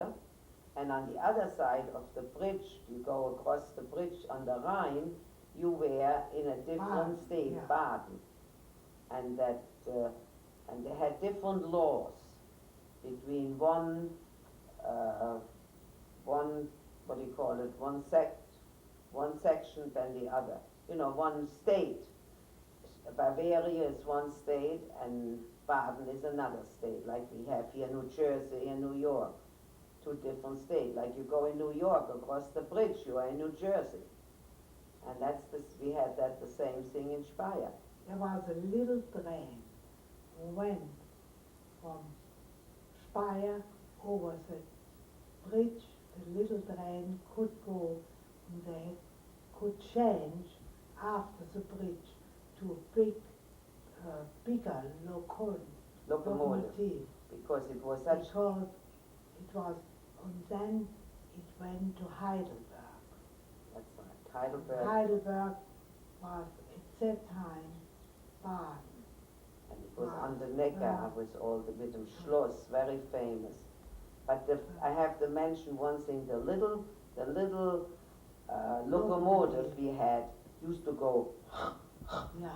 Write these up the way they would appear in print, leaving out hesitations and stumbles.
and on the other side of the bridge, you go across the bridge on the Rhine, you were in a different state, yeah. Baden, and that and they had different laws between one what do you call it, one section than the other. You know, one state. Bavaria is one state and Baden is another state, like we have here New Jersey and New York. Two different states. Like you go in New York across the bridge, you are in New Jersey. And that's this, we had that the same thing in Speyer. There was a little train who went from Speyer over the bridge. The little train could go and they could change after the bridge to a bigger locomotive. Because it was such... Because it was, and then it went to Heidelberg. That's right, Heidelberg. Heidelberg was at that time Baden. And it was on the Neckar with all the, with the Schloss, very famous. But I have to mention one thing, the little locomotive we had used to go, yeah.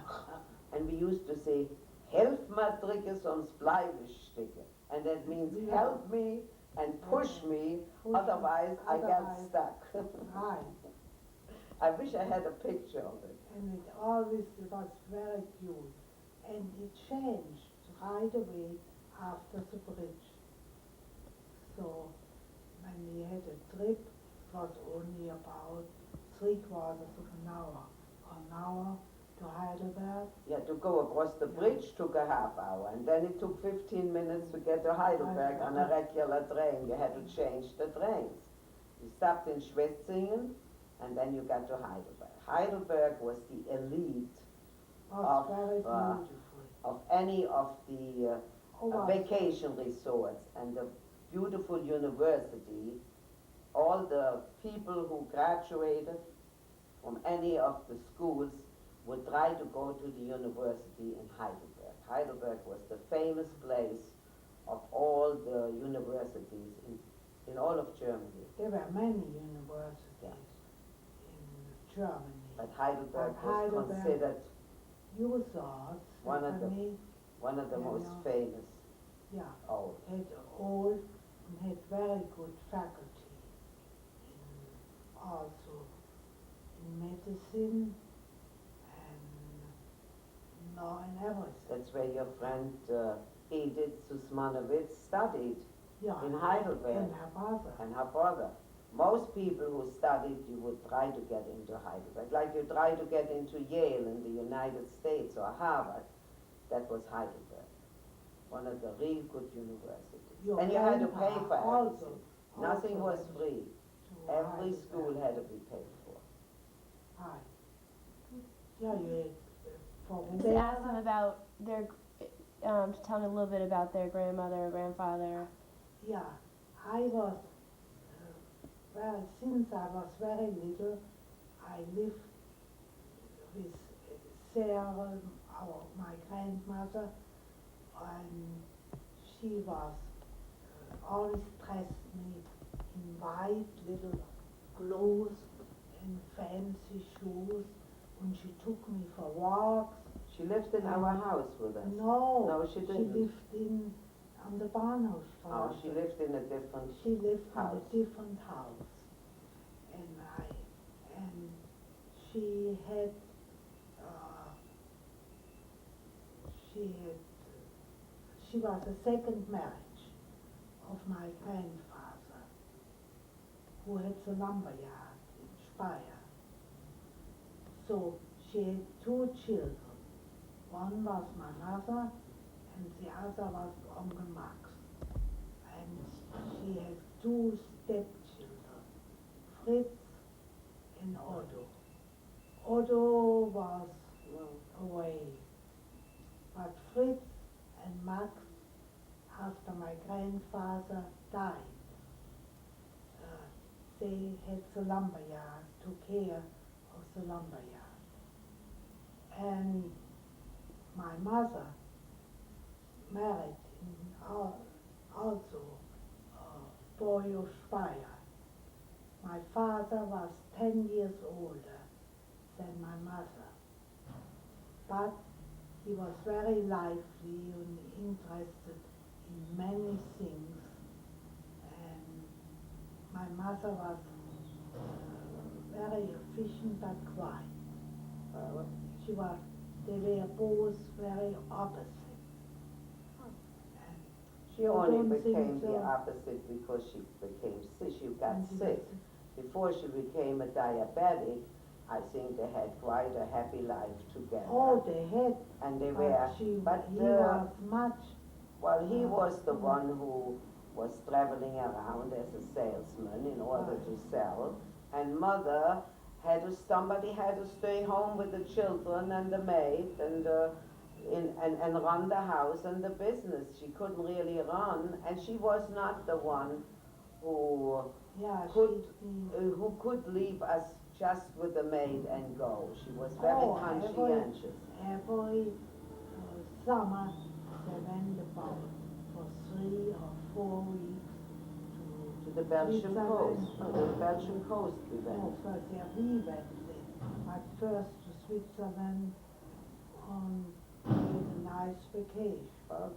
And we used to say, help Matrike, sonst bleibe ich stecke. And that means help me and push me, otherwise I get stuck. Right. I wish I had a picture of it. And it always was very cute. And it changed right away after the bridge. So when we had a trip, it was only about 3/4 of an hour to Heidelberg. Yeah, to go across the bridge took a half hour, and then it took 15 minutes to get to Heidelberg on a regular train. You had to change the trains. You stopped in Schwetzingen, and then you got to Heidelberg. Heidelberg was the elite of any of the vacation resorts, and the beautiful university. All the people who graduated from any of the schools would try to go to the university in Heidelberg. Heidelberg was the famous place of all the universities in all of Germany. There were many universities in Germany. But Heidelberg was considered you thought one of the most famous. Yeah, old. Had old and had very good faculty also in medicine and law and everything. That's where your friend Edith Susmanowitz studied, in Heidelberg. And her brother. Most people who studied, you would try to get into Heidelberg. Like you try to get into Yale in the United States or Harvard. That was Heidelberg. One of the real good universities. And you had to pay for everything. Nothing was free. Every school had to be paid for. Right. Yeah, you had to ask them about their, to tell me a little bit about their grandmother or grandfather. Yeah, I was, since I was very little, I lived with Sarah, my grandmother, and she was always dressed me in white little clothes and fancy shoes, and she took me for walks. She lived in our house with us. No, she didn't. She lived on the Bahnhofstraße. Oh, she lived in a different She lived house. in a different house, and she had she was a second marriage of my grandfather, who had the lumber yard in Speyer. So she had two children. One was my mother, and the other was Uncle Max. And she had two stepchildren, Fritz and Otto. Otto was away, but Fritz and Max, after my grandfather died, they had the lumber yard, took care of the lumber yard. And my mother married also for your Speyer. My father was 10 years older than my mother, but he was very lively and interested in many things, and my mother was very efficient but quiet. They were both very opposite. And She I only don't think became the so. opposite because she became sick. She got And she sick. was- Before she became a diabetic, I think they had quite a happy life together. Oh, they had, And they but were, he but was much. well, he was the one who was traveling around as a salesman in order to sell, and mother somebody had to stay home with the children and the maid and run the house and the business. She couldn't really run, and she was not the one who Yeah, who could leave us just with the maid and go. She was very conscientious. Every summer they went about for 3 or 4 weeks To the Belgian Switzerland. coast. No, the Belgian coast we went. No, first we went there. But first to Switzerland on a nice vacation.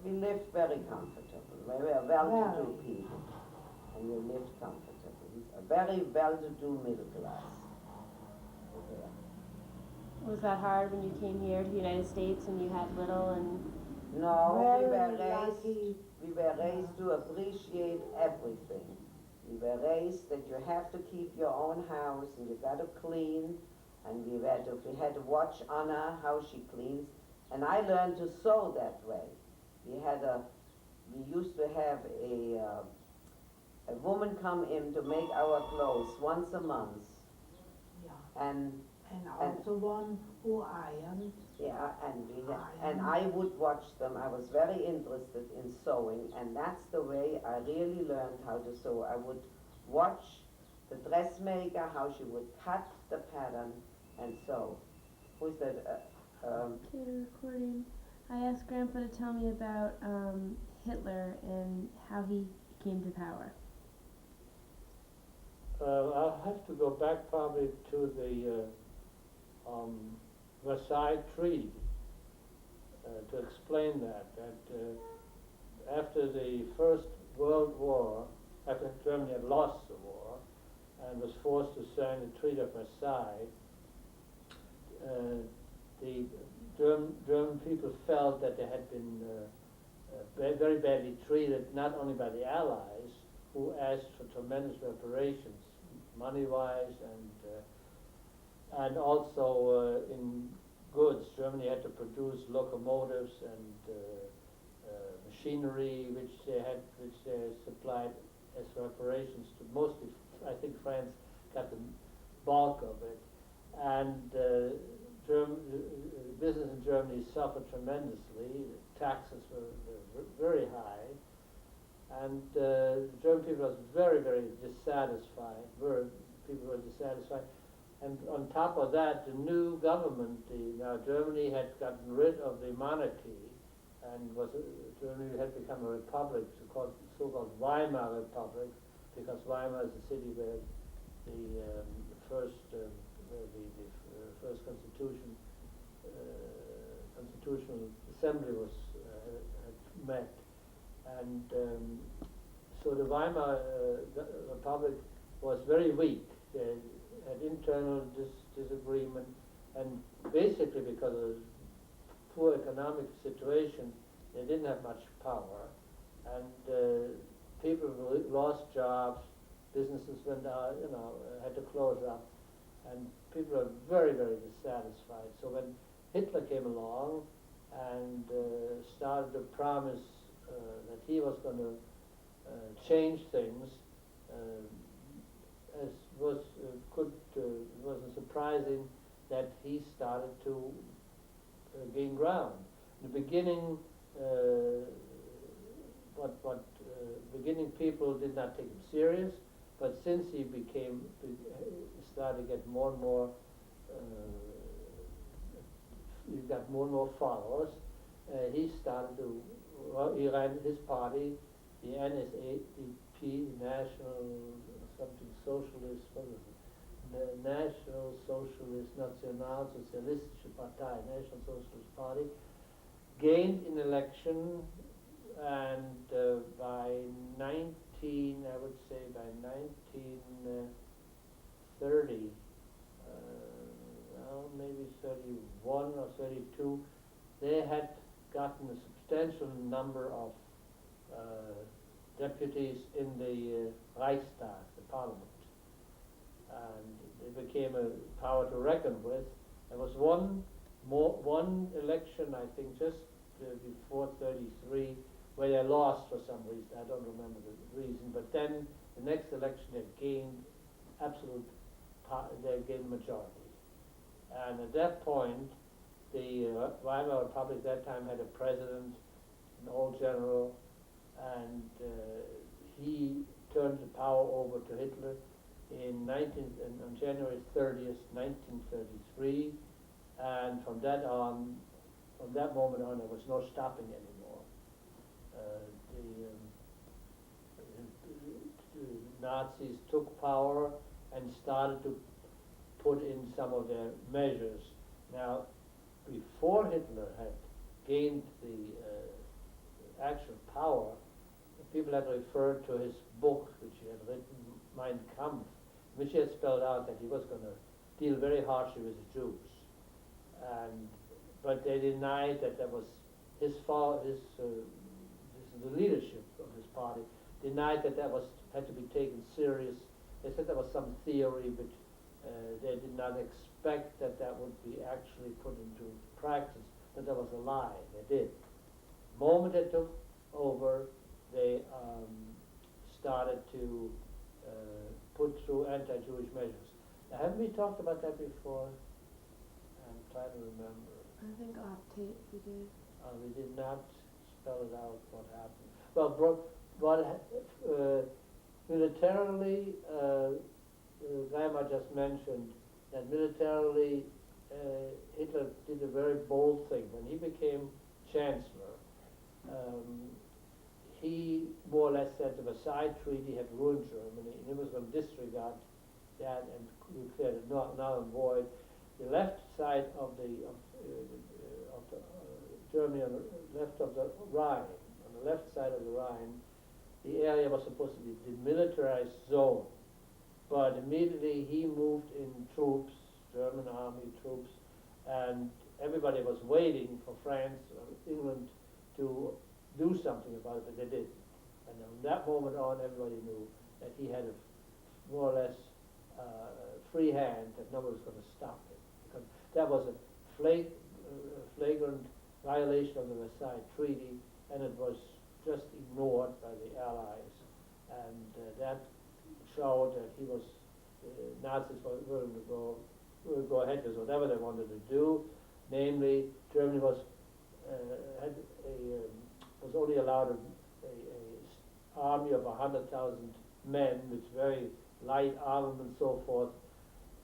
We lived very comfortable. We were well-to-do Very. people, and we lived comfortably. A very well-to-do middle class. Was that hard when you came here to the United States and you had little and No, Very we were raised to appreciate everything. We were raised that you have to keep your own house and you got to clean, and we had to watch Anna how she cleans, and I learned to sew that way. We used to have a woman come in to make our clothes once a month, Yeah. and Also one who ironed. yeah, and I would watch them. I was very interested in sewing, and that's the way I really learned how to sew. I would watch the dressmaker, how she would cut the pattern and sew. Who's that? okay, recording? I asked Grandpa to tell me about Hitler and how he came to power. I'll have to go back probably to the Versailles Treaty to explain that after the First World War, after Germany had lost the war and was forced to sign the Treaty of Versailles, the German people felt that they had been very badly treated, not only by the Allies, who asked for tremendous reparations, money-wise and also in goods. Germany had to produce locomotives and machinery, which they supplied as reparations to mostly. I think France got the bulk of it, and business in Germany suffered tremendously. Taxes were very high, and German people was very, very dissatisfied. People were dissatisfied. And on top of that, the new government, now Germany had gotten rid of the monarchy, and Germany had become a republic, so-called Weimar Republic, because Weimar is the city where the first constitutional assembly was had met, and so the Weimar Republic was very weak. They had internal disagreement, and basically because of the poor economic situation, they didn't have much power, and people lost jobs, businesses went out, had to close up, and people are very, very dissatisfied. So when Hitler came along and started to promise that he was going to change things, as wasn't surprising that he started to gain ground. In the beginning, beginning people did not take him serious, but since he started to get more and more, he got more and more followers, he started to, he ran his party, the NSDAP, National something Socialist, what was it? National Socialist Nationalsozialistische Partei, National Socialist Party, gained an election, and by 19, I would say by 1930, well, maybe 31 or 32, they had gotten a substantial number of deputies in the Reichstag, the parliament, and it became a power to reckon with. There was one election, I think, just before 33, where they lost for some reason. I don't remember the reason, but then the next election they gained they gained majority. And at that point, the Weimar Republic at that time had a president, an old general, and he turned the power over to Hitler on January 30th, 1933, and from that moment on, there was no stopping anymore. The Nazis took power and started to put in some of their measures. Now, before Hitler had gained the actual power, people had referred to his book, which he had written, Mein Kampf, which he had spelled out that he was going to deal very harshly with the Jews. But they denied that was his fault. The leadership of his party denied that had to be taken serious. They said there was some theory, but they did not expect that would be actually put into practice. That was a lie. They did. The moment they took over, they started to put through anti-Jewish measures. Now, haven't we talked about that before? I'm trying to remember. I think off tape we did. We did not spell it out what happened. Well, militarily, Weimar just mentioned that militarily Hitler did a very bold thing. When he became chancellor, he more or less said the Versailles Treaty had ruined Germany, and he was going to disregard that and declared it null and void. The left side of Germany, on the left of the Rhine, on the left side of the Rhine, the area was supposed to be a demilitarized zone. But immediately he moved in troops, German army troops, and everybody was waiting for France or England to do something about it, but they didn't. And from that moment on, everybody knew that he had a more or less free hand, that nobody was going to stop him. Because that was a flagrant violation of the Versailles Treaty, and it was just ignored by the Allies. And that showed that Nazis were willing to go ahead with whatever they wanted to do. Namely, Germany was only allowed an army of 100,000 men with very light armament and so forth.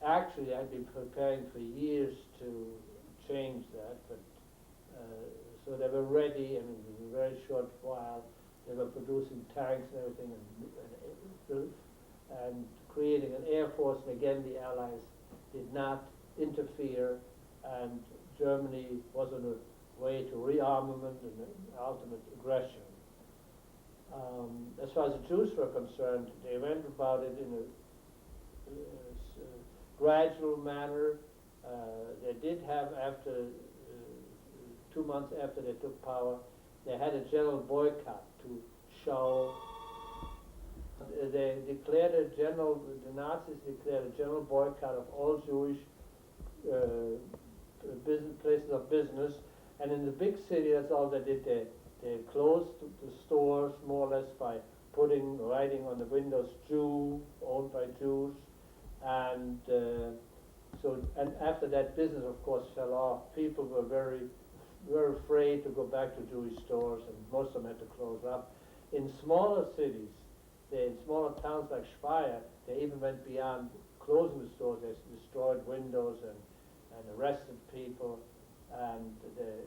Actually, I'd been preparing for years to change that, but so they were ready, and in a very short while they were producing tanks and everything, and creating an air force. And again, the Allies did not interfere, and Germany was on a way to rearmament and ultimate aggression. As far as the Jews were concerned, they went about it in a gradual manner. They did have, after 2 months after they took power, they had a general boycott to show. The Nazis declared a general boycott of all Jewish places of business, and in the big city, that's all they did. They closed the stores more or less by putting writing on the windows, "Jew," owned by Jews, and and after that, business of course fell off. People were very afraid to go back to Jewish stores, and most of them had to close up. In smaller cities, in smaller towns like Speyer, they even went beyond closing the stores. They destroyed windows and arrested people, and they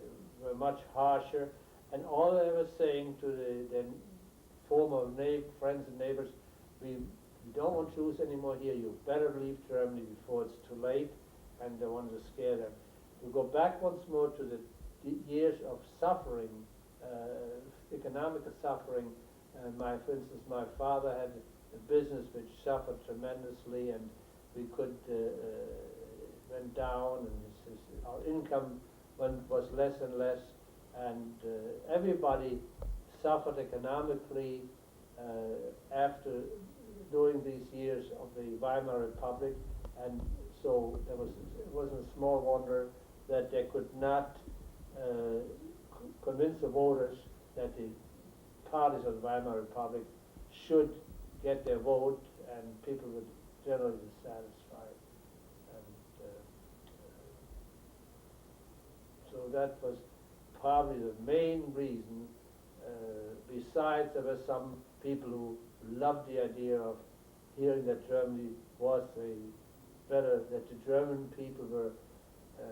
were much harsher. And all they were saying to the former friends and neighbors, we don't want Jews anymore here, you better leave Germany before it's too late, and they wanted to scare them. We go back once more to the years of suffering, economic suffering. For instance, my father had a business which suffered tremendously, and we could went down, and our income was less and less, and everybody suffered economically after during these years of the Weimar Republic, and so it wasn't a small wonder that they could not convince the voters that the parties of the Weimar Republic should get their vote, and people were generally dissatisfied. And so that was probably the main reason. Besides, there were some people who loved the idea of hearing that Germany was that the German people were a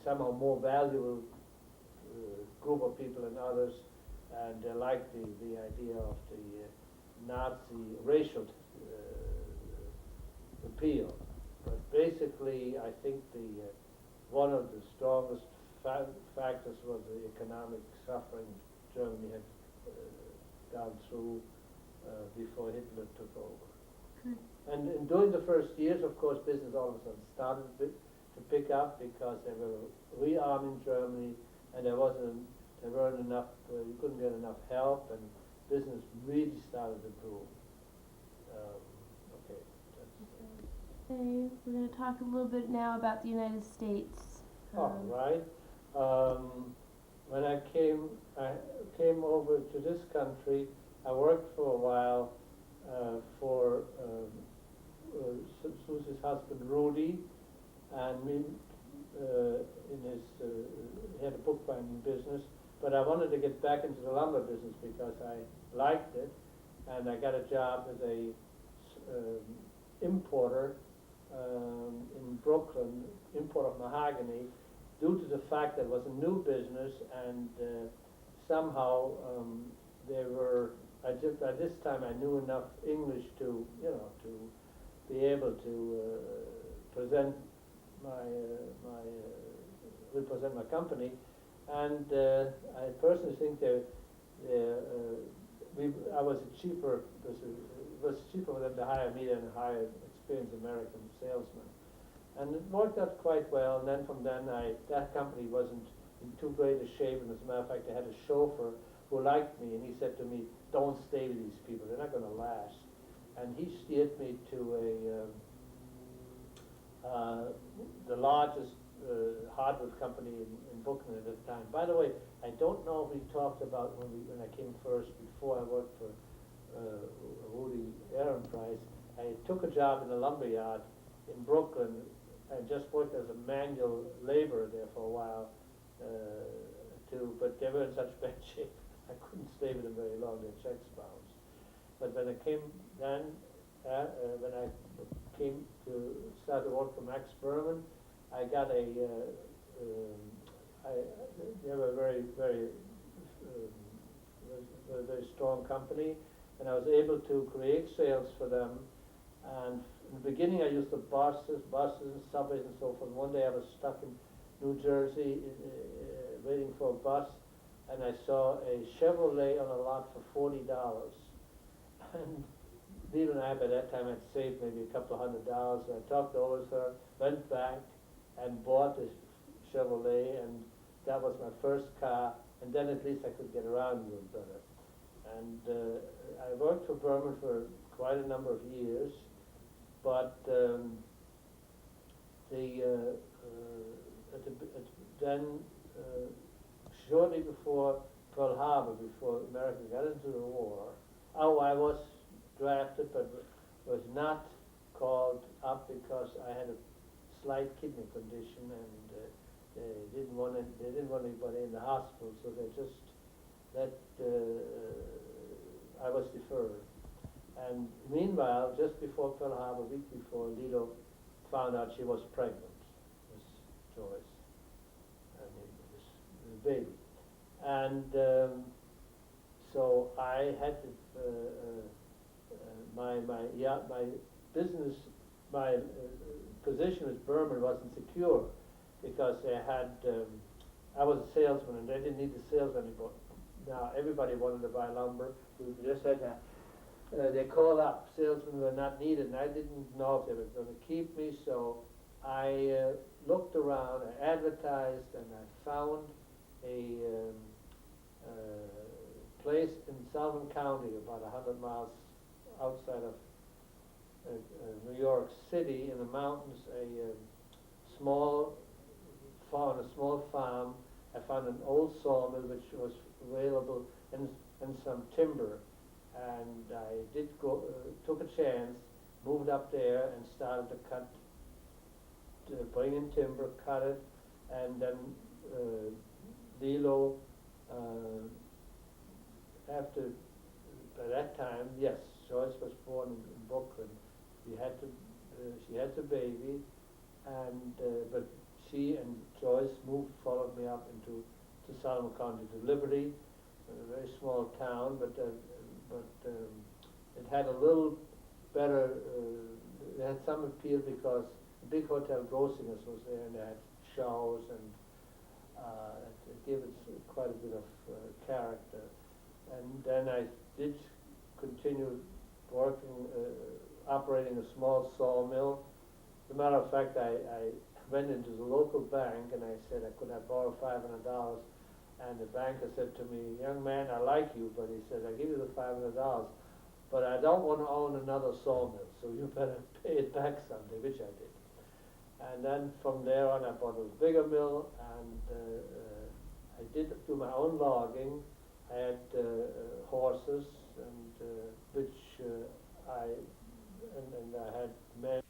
somehow more valuable group of people than others, and they liked the idea of the Nazi racial appeal. But basically, I think one of the strongest factors was the economic suffering Germany had gone through before Hitler took over. And during the first years, of course, business all of a sudden started to pick up because they were rearming Germany, and there weren't enough, you couldn't get enough help, and business really started to boom. Okay. Okay, we're going to talk a little bit now about the United States. All right. When I came over to this country, I worked for a while for Susi's husband Rudy, and me he had a bookbinding business, but I wanted to get back into the lumber business because I liked it, and I got a job as a importer in Brooklyn, import of mahogany, due to the fact that it was a new business, and somehow by this time I knew enough English to be able to represent my company, and I personally think it was cheaper for them to hire me than to hire an experienced American salesman. And it worked out quite well, and then from then that company wasn't in too great a shape, and as a matter of fact I had a chauffeur who liked me, and he said to me, don't stay with these people, they're not going to last. And he steered me to the largest hardwood company in Brooklyn at that time. By the way, I don't know if we talked about when I came first, before I worked for Rudy Ehrenpreis, I took a job in a lumber yard in Brooklyn. I just worked as a manual laborer there for a while, but they were in such bad shape, I couldn't stay with them very long, their checks bounced. But when I came to start to work for Max Berman, I got they were a very, very, very strong company, and I was able to create sales for them. And in the beginning I used the buses and subways and so forth. One day I was stuck in New Jersey waiting for a bus, and I saw a Chevrolet on a lot for $40. And Lilo and I, by that time, had saved maybe a couple of $100. And I talked over with her, went back, and bought this Chevrolet, and that was my first car, and then at least I could get around a little better. And I worked for Berman for quite a number of years, but shortly before Pearl Harbor, before America got into the war, I was drafted, but was not called up because I had a slight kidney condition, and they didn't want anybody in the hospital, so they just I was deferred. And meanwhile, just before Pearl Harbor, a week before, Lilo found out she was pregnant, Miss Joyce, this baby. And so I had to, my business, my position as Berman wasn't secure because they had, I was a salesman and they didn't need the salesman anymore. Now everybody wanted to buy lumber. We just had they called up, salesmen were not needed, and I didn't know if they were going to keep me, so I looked around, I advertised, and I found a place in Sullivan County, about 100 miles outside of New York City, in the mountains, a small farm. I found an old sawmill which was available and some timber, and I did go, took a chance, moved up there and started to cut, to bring in timber, cut it, and then Lilo, after, by that time, yes, Joyce was born in Brooklyn. She had the baby, and but she and Joyce followed me up into Sullivan County to Liberty, a very small town, but it had a little better, it had some appeal because the big hotel Grossinger's was there, and they had showers, and it gave it quite a bit of character. And then I did continue working, operating a small sawmill. As a matter of fact, I went into the local bank and I said I could have borrowed $500, and the banker said to me, "Young man, I like you," but he said, "I'll give you the $500, but I don't want to own another sawmill, so you better pay it back someday," which I did. And then from there on I bought a bigger mill, and I did do my own logging. I had horses, and which I had men.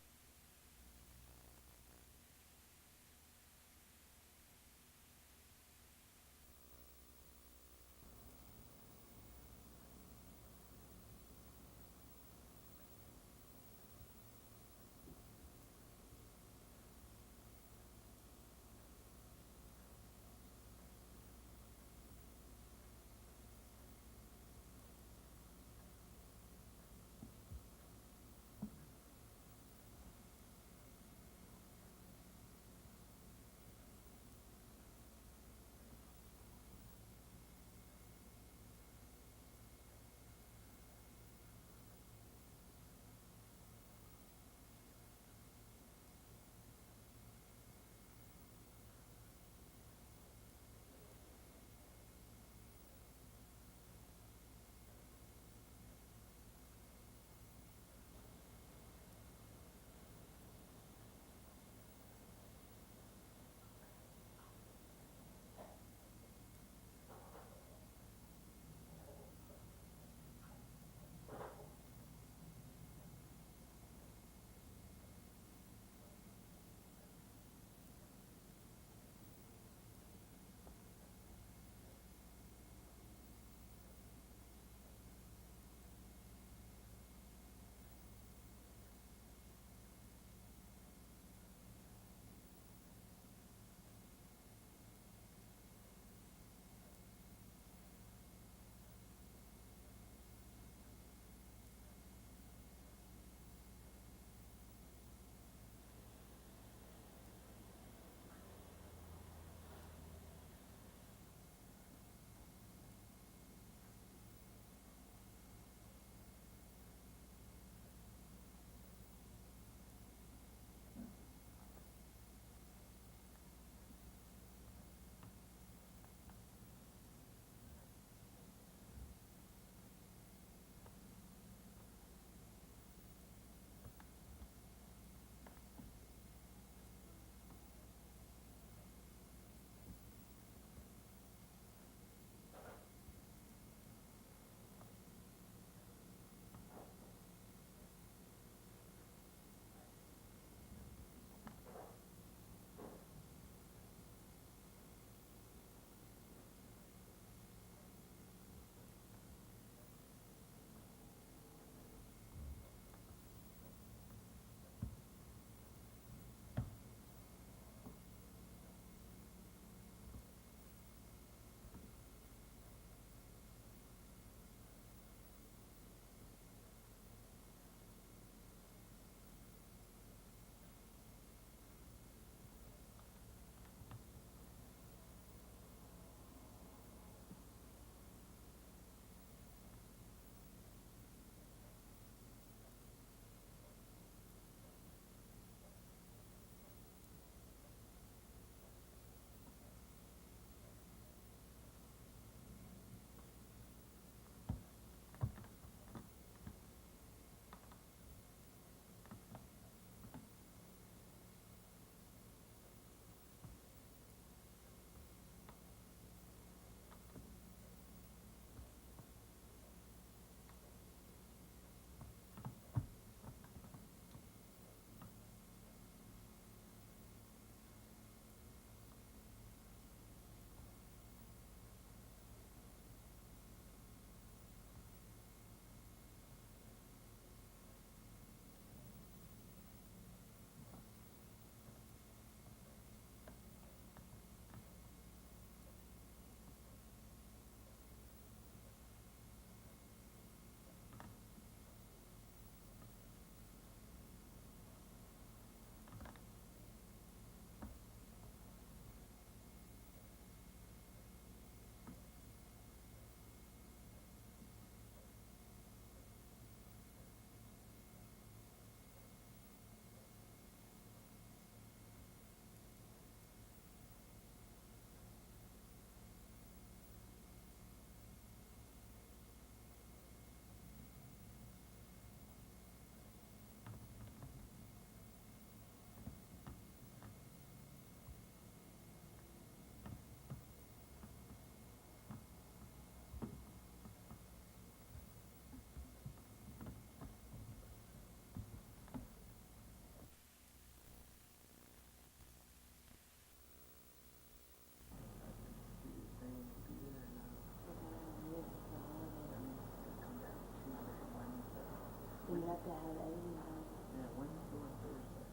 We have to have editing done. Yeah, when you do it Thursday?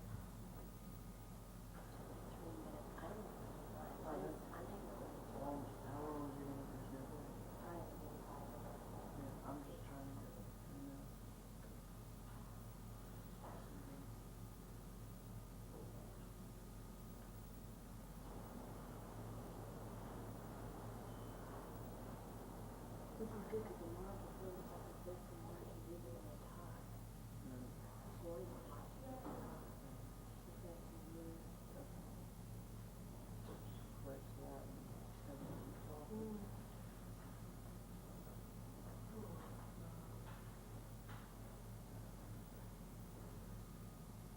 3 minutes. I don't know. Oh, that's- I'm not going to. Well, how long is it gonna be scheduled? Yeah, I'm just trying to get it, you know. This is good because the more people feel it's like this, the more I can use it when I talk. Voice. She said to you. Correct that and have it be talking.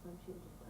I'm shooting just